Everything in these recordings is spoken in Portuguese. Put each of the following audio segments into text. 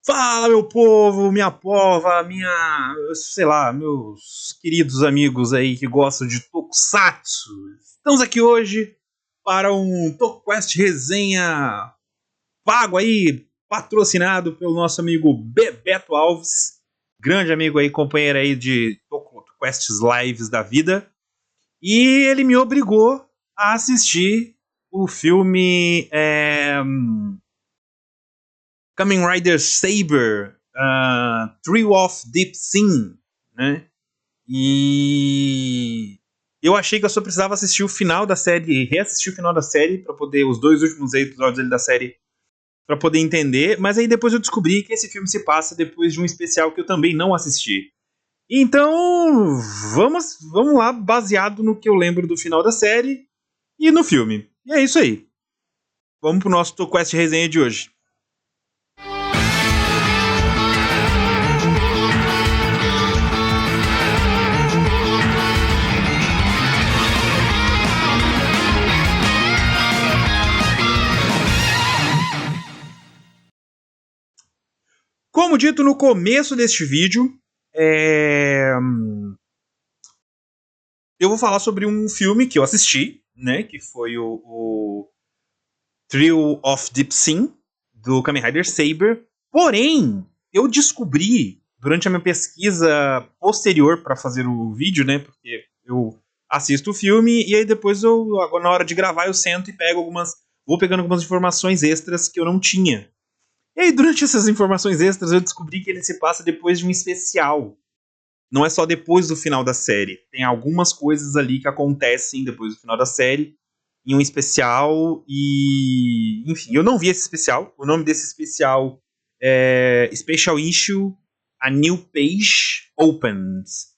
Fala, meu povo, minha pova, sei lá, meus queridos amigos aí que gostam de Tokusatsu. Estamos aqui hoje para um TokuQuest resenha pago aí, patrocinado pelo nosso amigo Bebeto Alves, grande amigo aí, companheiro aí de TokuQuests Lives da vida. E ele me obrigou a assistir o filme Kamen Rider Saber, Trio of Deep Sin, né? E eu achei que eu só precisava assistir o final da série, reassistir o final da série para poder os dois últimos episódios da série para poder entender, mas aí depois eu descobri que esse filme se passa depois de um especial que eu também não assisti. Então, vamos lá, baseado no que eu lembro do final da série e no filme. E é isso aí. Vamos pro nosso TokuQuest resenha de hoje. Como dito no começo deste vídeo, eu vou falar sobre um filme que eu assisti, né, que foi o Trio of Deep Sin, do Kamen Rider Saber. Porém, eu descobri, durante a minha pesquisa posterior para fazer o vídeo, né, porque eu assisto o filme e aí depois agora na hora de gravar, eu sento e vou pegando algumas informações extras que eu não tinha. E aí, durante essas informações extras, eu descobri que ele se passa depois de um especial. Não é só depois do final da série. Tem algumas coisas ali que acontecem depois do final da série, em um especial, e... Enfim, eu não vi esse especial. O nome desse especial é Special Issue A New Page Opens.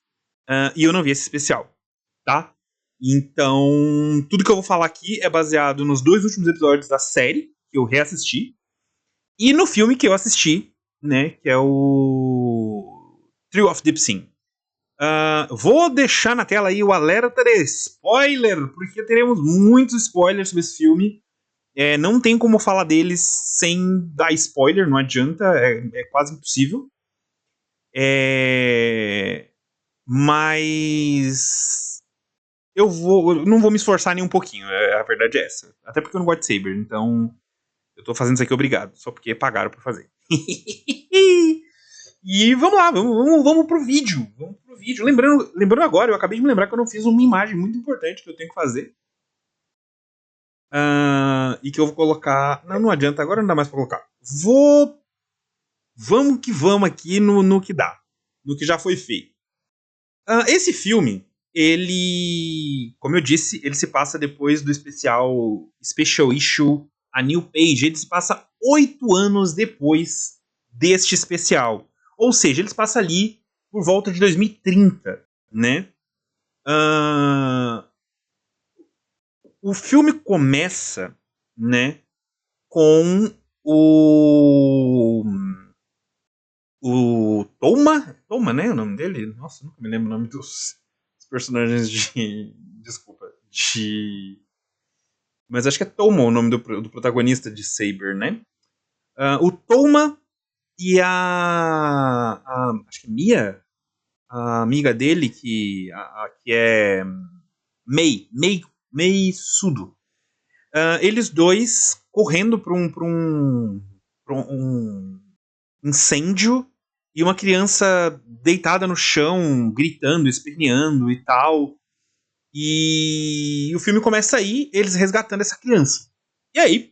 E eu não vi esse especial, tá? Então, tudo que eu vou falar aqui é baseado nos dois últimos episódios da série, que eu reassisti, e no filme que eu assisti, né, que é o Trio of Deep Sin. Vou deixar na tela aí o alerta de spoiler, porque teremos muitos spoilers sobre esse filme. Não tem como falar deles sem dar spoiler, não adianta, é quase impossível. Mas eu não vou me esforçar nem um pouquinho, a verdade é essa. Até porque eu não gosto de Saber, então eu tô fazendo isso aqui obrigado, só porque pagaram pra fazer. E vamos lá, vamos pro vídeo. Vamos pro vídeo. Lembrando agora, eu acabei de me lembrar que eu não fiz uma imagem muito importante que eu tenho que fazer. E que eu vou colocar. Não adianta, agora não dá mais pra colocar. Vamos que vamos aqui no que dá. No que já foi feito. Esse filme, ele. Como eu disse, ele se passa depois do Special Issue A New Page. Ele se passa 8 anos depois deste especial. Ou seja, eles passam ali por volta de 2030, né? O filme começa, né, com o Toma, né, o nome dele? Nossa, nunca me lembro o nome dos personagens desculpa, mas acho que é Toma o nome do protagonista de Saber, né? O Toma e acho que Mia, a amiga dele, que é Mei Sudo. Eles dois correndo para um incêndio e uma criança deitada no chão, gritando, esperneando e tal. E o filme começa aí, eles resgatando essa criança. E aí,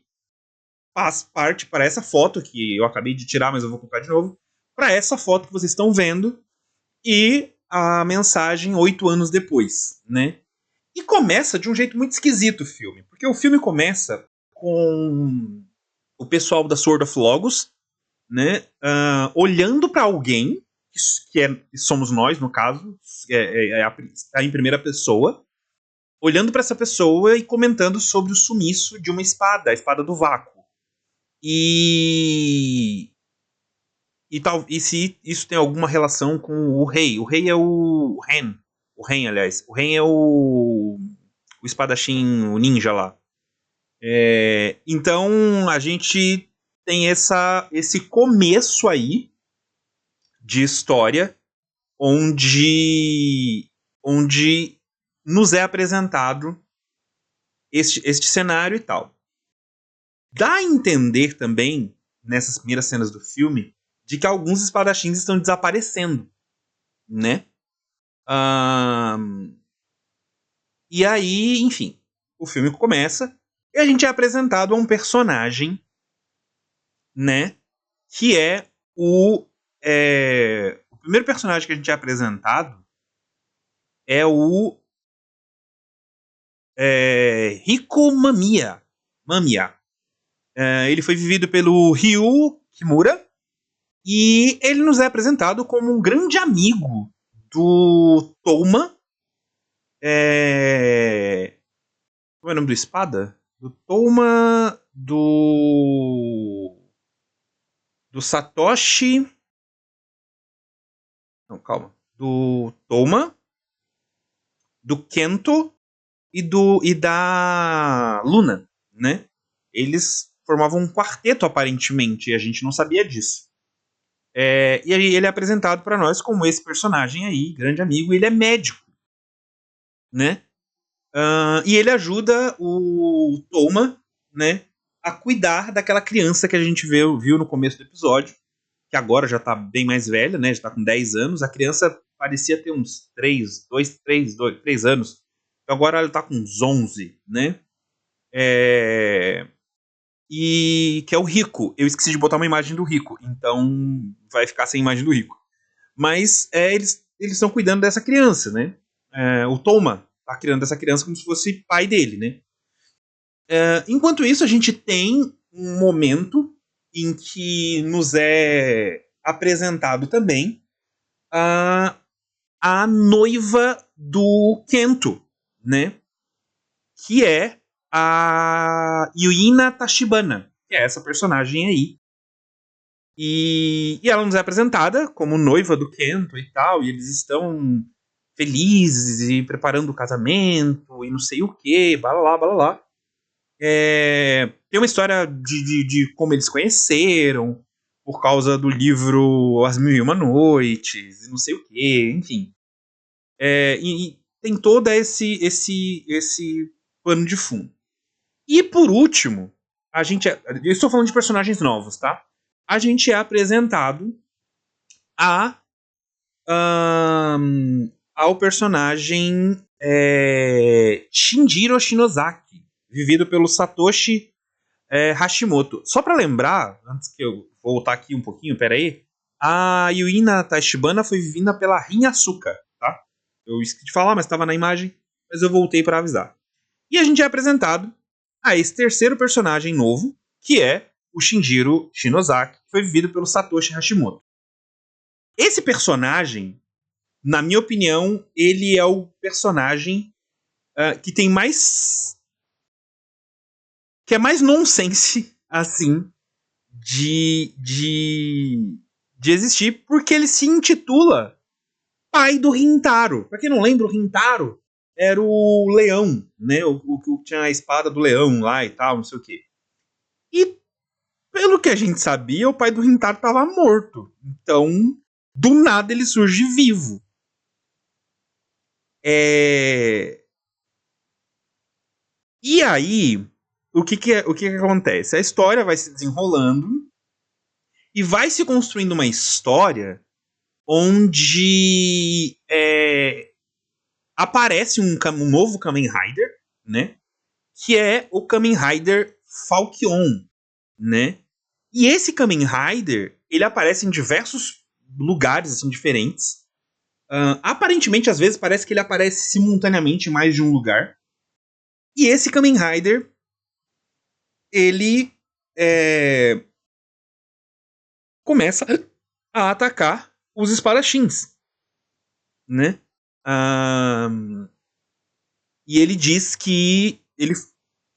faz parte para essa foto que eu acabei de tirar, mas eu vou colocar de novo. Para essa foto que vocês estão vendo. E a mensagem 8 anos depois, né? E começa de um jeito muito esquisito o filme. Porque o filme começa com o pessoal da Sword of Logos, né? Olhando para alguém, que somos nós, no caso, tá em primeira pessoa, olhando para essa pessoa e comentando sobre o sumiço de uma espada, a espada do vácuo. E se isso tem alguma relação com o rei. O rei é o Ren. O Ren, aliás. O Ren é o espadachim, o ninja lá. Então a gente tem esse começo aí de história onde nos é apresentado este cenário e tal. Dá a entender também, nessas primeiras cenas do filme, de que alguns espadachins estão desaparecendo, né? E aí, enfim, o filme começa e a gente é apresentado a um personagem, né? Que é o primeiro personagem que a gente é apresentado é o Rico Mamiya. Ele foi vivido pelo Ryu Kimura e ele nos é apresentado como um grande amigo do Touma. Como é o nome do espada? Do Touma, do Satoshi. Não, calma. Do Touma, do Kento e da Luna, né? Eles formavam um quarteto, aparentemente, e a gente não sabia disso. E aí ele é apresentado para nós como esse personagem aí, grande amigo, e ele é médico, né? E ele ajuda o Touma, né, a cuidar daquela criança que a gente viu no começo do episódio, que agora já tá bem mais velha, né? Já tá com 10 anos. A criança parecia ter uns 3 anos. Então agora ela tá com uns 11, né? E que é o Rico. Eu esqueci de botar uma imagem do Rico, então vai ficar sem imagem do Rico. Mas eles estão cuidando dessa criança, né? O Touma tá criando essa criança como se fosse pai dele, né? Enquanto isso, a gente tem um momento em que nos é apresentado também a noiva do Kento, né? Que é a Yuina Tachibana, que é essa personagem aí. E ela nos é apresentada como noiva do Kento e tal, e eles estão felizes e preparando o casamento e não sei o que, blá blá blá. Tem uma história de como eles conheceram, por causa do livro As Mil e Uma Noites, e não sei o que, enfim. E tem todo esse pano de fundo. E por último, eu estou falando de personagens novos, tá? A gente é apresentado ao personagem Shinjiro Shinozaki, vivido pelo Satoshi Hashimoto. Só pra lembrar, antes que eu voltar aqui um pouquinho, peraí, a Yuina Tachibana foi vivida pela Rin Asuka, tá? Eu esqueci de falar, mas estava na imagem, mas eu voltei para avisar. E a gente é apresentado a esse terceiro personagem novo, que é o Shinjiro Shinozaki, que foi vivido pelo Satoshi Hashimoto. Esse personagem, na minha opinião, ele é o personagem que tem mais... que é mais nonsense, assim, de existir, porque ele se intitula pai do Rintaro. Pra quem não lembra, o Rintaro era o leão, né? O que tinha a espada do leão lá e tal, não sei o quê. E, pelo que a gente sabia, o pai do Rintaro estava morto. Então, do nada ele surge vivo. E aí, o que acontece? A história vai se desenrolando e vai se construindo uma história onde aparece um novo Kamen Rider, né? Que é o Kamen Rider Falchion, né? E esse Kamen Rider, ele aparece em diversos lugares assim, diferentes. Aparentemente, às vezes, parece que ele aparece simultaneamente em mais de um lugar. E esse Kamen Rider, ele começa a atacar os espadachins, né? E ele diz que... ele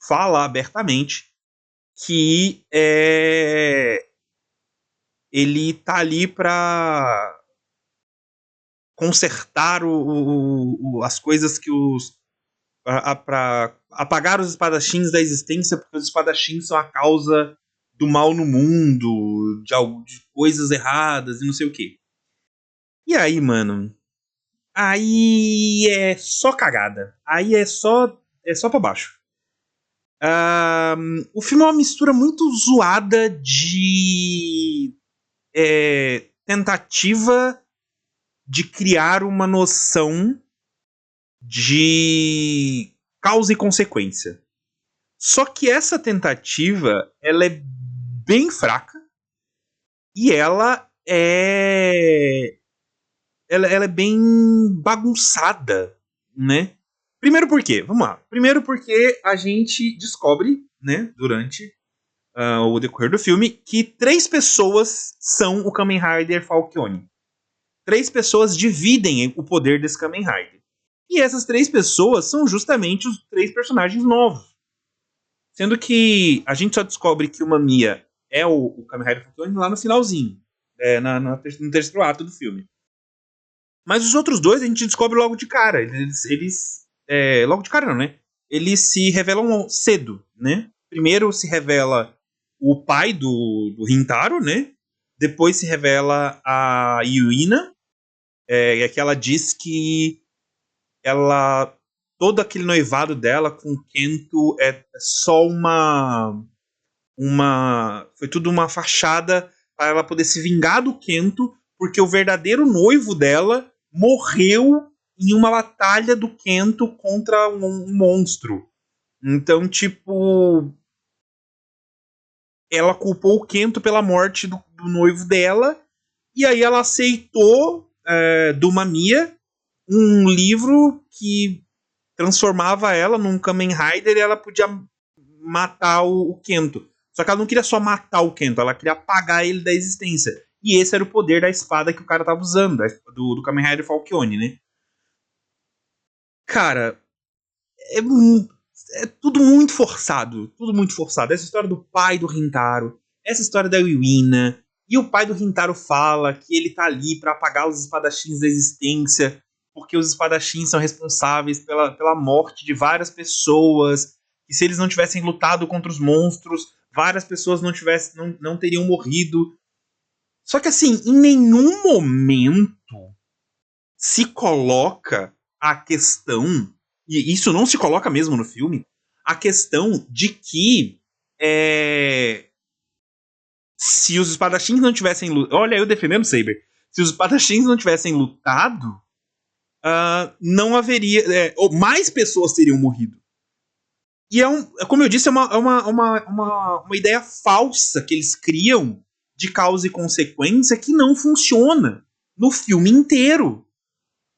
fala abertamente que ele tá ali pra consertar as coisas que pra apagar os espadachins da existência, porque os espadachins são a causa do mal no mundo, de coisas erradas e não sei o quê. E aí, mano, aí é só cagada. Aí é só pra baixo. O filme é uma mistura muito zoada de tentativa de criar uma noção de causa e consequência. Só que essa tentativa, ela é bem fraca e ela é bem bagunçada, né? Primeiro por quê? Vamos lá. Primeiro porque a gente descobre, né, durante o decorrer do filme, que 3 pessoas são o Kamen Rider Falcone. 3 pessoas dividem o poder desse Kamen Rider. E essas 3 pessoas são justamente os 3 personagens novos. Sendo que a gente só descobre que o Mamiya é o Kamen Rider Falcone lá no finalzinho. No terceiro ato do filme. Mas os outros dois a gente descobre logo de cara. Logo de cara não, né? Eles se revelam cedo, né? Primeiro se revela o pai do Rintaro, né? Depois se revela a Yuina. É que ela diz que todo aquele noivado dela com o Kento é só foi tudo uma fachada para ela poder se vingar do Kento, porque o verdadeiro noivo dela morreu em uma batalha do Kento contra um monstro. Então, tipo, ela culpou o Kento pela morte do noivo dela, e aí ela aceitou do Mamiya um livro que transformava ela num Kamen Rider e ela podia matar o Kento. Só que ela não queria só matar o Kento, ela queria apagar ele da existência. E esse era o poder da espada que o cara tava usando, do Kamen Rider Falcone, né? Cara, é tudo muito forçado. Tudo muito forçado. Essa história do pai do Rintaro, essa história da Yuina. E o pai do Rintaro fala que ele tá ali para apagar os espadachins da existência, porque os espadachins são responsáveis pela morte de várias pessoas. E se eles não tivessem lutado contra os monstros, várias pessoas não teriam morrido. Só que assim, em nenhum momento se coloca a questão, e isso não se coloca mesmo no filme, a questão de que se os espadachins não tivessem lutado. Olha, eu defendendo Saber. Se os espadachins não tivessem lutado, não haveria. Ou mais pessoas teriam morrido. E como eu disse, é uma ideia falsa que eles criam de causa e consequência que não funciona no filme inteiro.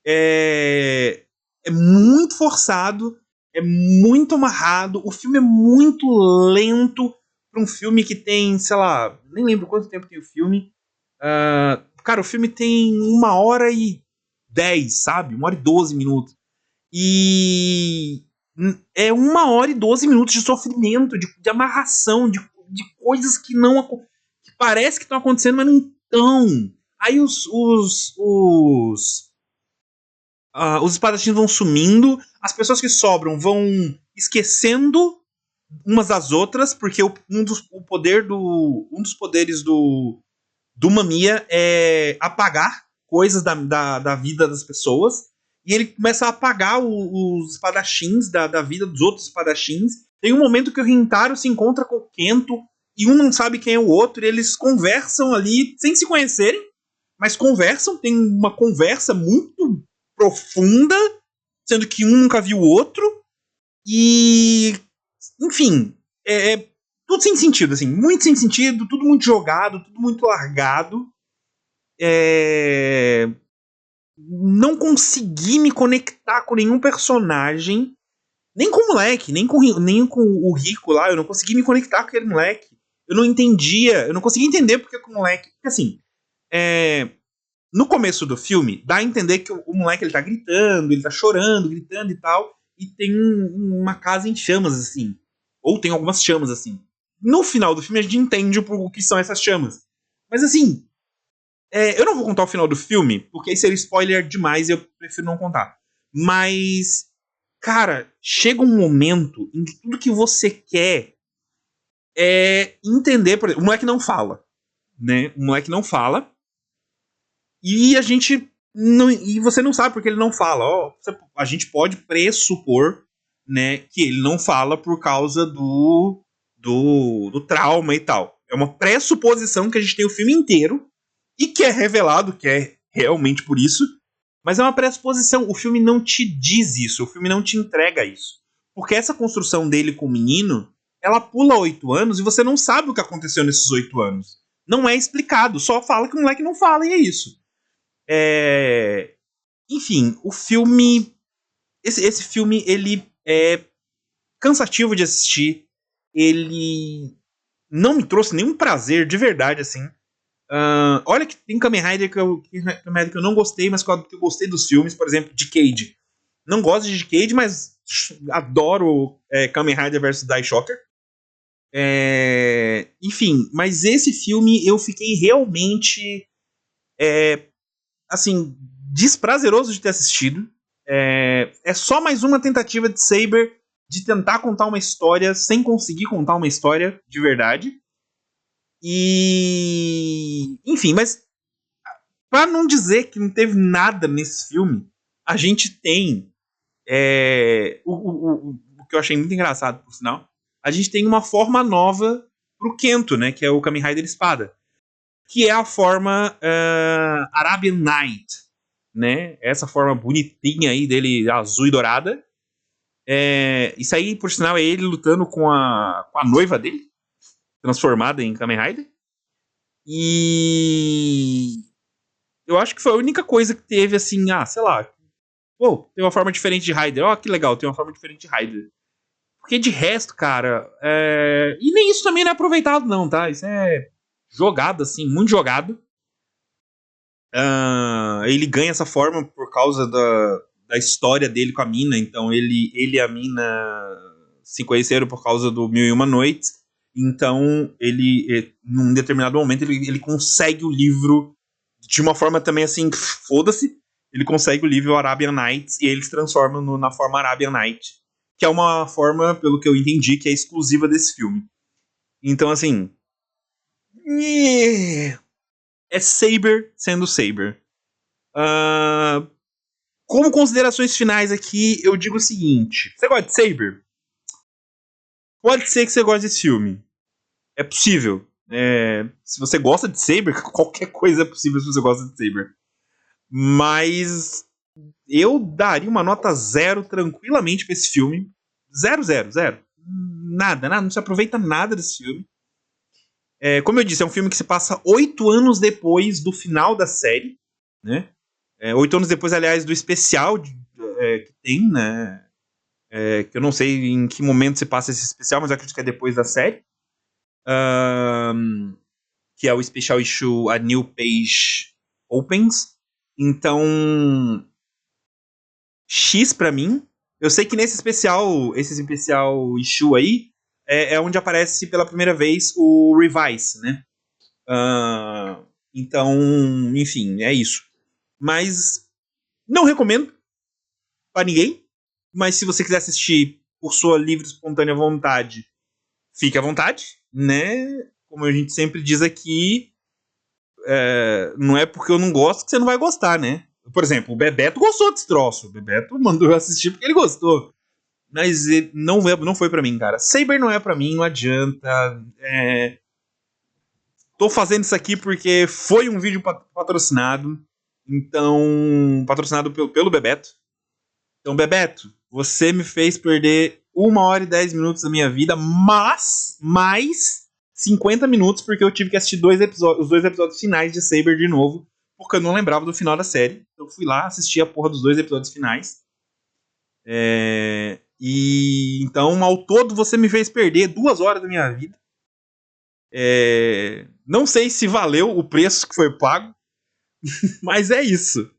É muito forçado, é muito amarrado, o filme é muito lento para um filme que tem, sei lá, nem lembro quanto tempo tem o filme. Cara, o filme tem 1h10, sabe? 1h12 minutos. E é 1h12 minutos de sofrimento, de amarração, de coisas que não que parece que estão acontecendo, mas não estão. Aí os espadachins vão sumindo, as pessoas que sobram vão esquecendo umas das outras, porque um dos poderes do Mamiya é apagar coisas da vida das pessoas. E ele começa a apagar os espadachins da vida dos outros espadachins. Tem um momento que o Rintaro se encontra com o Kento e um não sabe quem é o outro, e eles conversam ali sem se conhecerem, mas conversam, tem uma conversa muito profunda, sendo que um nunca viu o outro. E, enfim, tudo sem sentido, assim, muito sem sentido, tudo muito jogado, tudo muito largado. Não consegui me conectar com nenhum personagem, nem com o moleque, nem com o Rico lá. Eu não consegui me conectar com aquele moleque. Eu não entendia, eu não conseguia entender porque o moleque. Porque assim, no começo do filme, dá a entender que o moleque ele tá gritando, ele tá chorando, gritando e tal, e tem uma casa em chamas, assim. Ou tem algumas chamas, assim. No final do filme, a gente entende o que são essas chamas. Mas assim, eu não vou contar o final do filme, porque aí seria spoiler demais e eu prefiro não contar. Mas, cara, chega um momento em que tudo que você quer é entender, por exemplo, o moleque não fala, né? O moleque não fala e a gente não, e você não sabe porque ele não fala. Ó, a gente pode pressupor, né, que ele não fala por causa do trauma e tal. É uma pressuposição que a gente tem o filme inteiro e que é revelado que é realmente por isso, mas é uma pressuposição. O filme não te diz isso, o filme não te entrega isso. Porque essa construção dele com o menino, ela pula 8 anos e você não sabe o que aconteceu nesses 8 anos. Não é explicado, só fala que o moleque não fala e é isso. Enfim, o filme. Esse filme, ele é cansativo de assistir. Ele não me trouxe nenhum prazer de verdade, assim. Olha que tem Kamen Rider que eu não gostei, mas que eu gostei dos filmes, por exemplo, de Cage. Não gosto de Cage, mas adoro Kamen Rider vs Die Shocker. Enfim, mas esse filme eu fiquei realmente assim, desprazeroso de ter assistido. É só mais uma tentativa de Saber de tentar contar uma história sem conseguir contar uma história de verdade. E. Enfim, mas pra não dizer que não teve nada nesse filme, a gente tem. O que eu achei muito engraçado, por sinal. A gente tem uma forma nova pro Kento, né? Que é o Kamen Rider Espada. Que é a forma Arabian Night, né? Essa forma bonitinha aí dele, azul e dourada. Isso aí, por sinal, é ele lutando com a noiva dele, transformada em Kamen Rider. E eu acho que foi a única coisa que teve assim, sei lá, tem uma forma diferente de Rider. Ó, que legal, tem uma forma diferente de Rider. Porque de resto, cara, e nem isso também não é aproveitado não, tá? Isso é jogado, assim, muito jogado. Ele ganha essa forma por causa da história dele com a mina. Então ele e a mina se conheceram por causa do Mil e Uma Noites. Então ele, num determinado momento, ele consegue o livro de uma forma também assim, foda-se. Ele consegue o livro Arabian Nights e ele se transforma na forma Arabian Night, que é uma forma, pelo que eu entendi, que é exclusiva desse filme. Então, assim, é Saber sendo Saber. Como considerações finais aqui, eu digo o seguinte: você gosta de Saber? Pode ser que você goste desse filme. É possível. Se você gosta de Saber, qualquer coisa é possível se você gosta de Saber. Mas eu daria uma nota 0 tranquilamente pra esse filme. 0, 0, 0. Nada, não se aproveita nada desse filme. Como eu disse, é um filme que se passa 8 anos depois do final da série, né? 8 anos depois, aliás, do especial que tem, né? Que eu não sei em que momento se passa esse especial, mas eu acredito que é depois da série. Que é o Special Issue A New Page Opens. Então, X pra mim. Eu sei que esse especial issue aí, é onde aparece pela primeira vez o Revise, né? Então, enfim, é isso. Mas não recomendo pra ninguém. Mas se você quiser assistir por sua livre e espontânea vontade, fique à vontade, né? Como a gente sempre diz aqui, não é porque eu não gosto que você não vai gostar, né? Por exemplo, o Bebeto gostou desse troço. O Bebeto mandou eu assistir porque ele gostou. Mas não foi pra mim, cara. Saber não é pra mim, não adianta. Tô fazendo isso aqui porque foi um vídeo patrocinado. Então, patrocinado pelo Bebeto. Então, Bebeto, você me fez perder 1 hora e 10 minutos da minha vida, mas mais 50 minutos, porque eu tive que assistir os 2 episódios finais de Saber de novo, porque eu não lembrava do final da série. Eu fui lá, assisti a porra dos 2 episódios finais. E então, ao todo, você me fez perder 2 horas da minha vida. Não sei se valeu o preço que foi pago, mas é isso.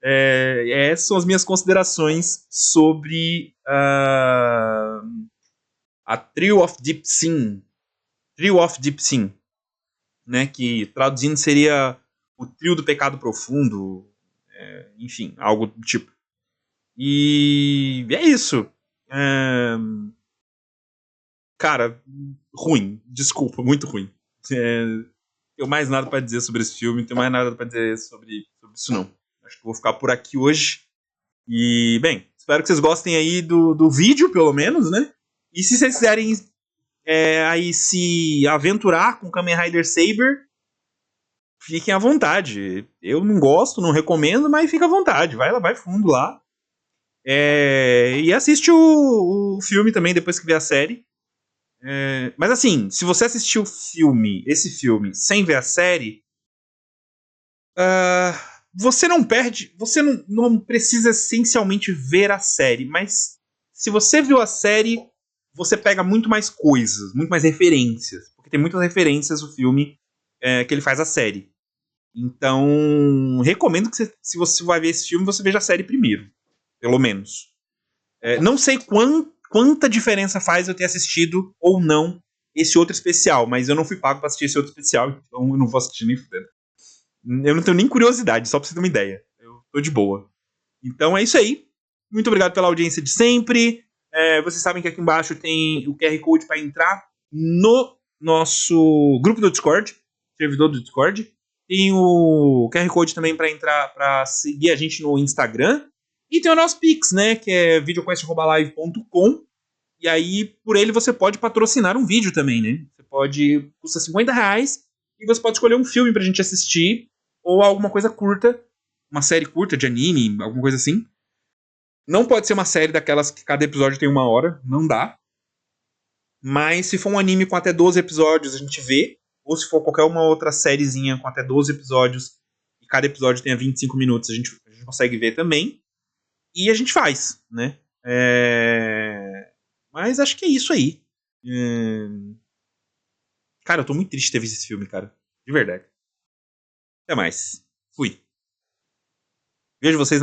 Essas são as minhas considerações sobre a Trio of Deep Sin. Trio of Deep Sin, né? Que traduzindo seria o Trio do Pecado Profundo, enfim, algo do tipo. E é isso. Cara, ruim. Desculpa, muito ruim. Tenho mais nada pra dizer sobre esse filme, não tenho mais nada pra dizer sobre isso não. Acho que vou ficar por aqui hoje. E, bem, espero que vocês gostem aí do vídeo, pelo menos, né? E se vocês quiserem aí se aventurar com Kamen Rider Saber, fiquem à vontade. Eu não gosto, não recomendo, mas fica à vontade. Vai lá, vai fundo lá. E assiste o filme também depois que ver a série. Mas assim, se você assistiu esse filme, sem ver a série, você não perde. Você não precisa essencialmente ver a série, mas se você viu a série, você pega muito mais coisas, muito mais referências. Porque tem muitas referências no filme que ele faz a série. Então, recomendo que se você vai ver esse filme, você veja a série primeiro. Pelo menos. Não sei quanta diferença faz eu ter assistido ou não esse outro especial, mas eu não fui pago pra assistir esse outro especial, então eu não vou assistir nem fudendo. Eu não tenho nem curiosidade, só pra você ter uma ideia. Eu tô de boa. Então é isso aí. Muito obrigado pela audiência de sempre. Vocês sabem que aqui embaixo tem o QR Code para entrar no nosso grupo do Discord, servidor do Discord. Tem o QR Code também para entrar, para seguir a gente no Instagram. E tem o nosso Pix, né? Que é videoquest.live.com. E aí, por ele, você pode patrocinar um vídeo também, né? Você pode. Custa R$50 e você pode escolher um filme pra gente assistir. Ou alguma coisa curta. Uma série curta de anime, alguma coisa assim. Não pode ser uma série daquelas que cada episódio tem 1 hora. Não dá. Mas se for um anime com até 12 episódios, a gente vê. Ou se for qualquer uma outra sériezinha com até 12 episódios e cada episódio tenha 25 minutos, a gente consegue ver também. E a gente faz, né? Mas acho que é isso aí. Cara, eu tô muito triste de ter visto esse filme, cara. De verdade. Até mais. Fui. Vejo vocês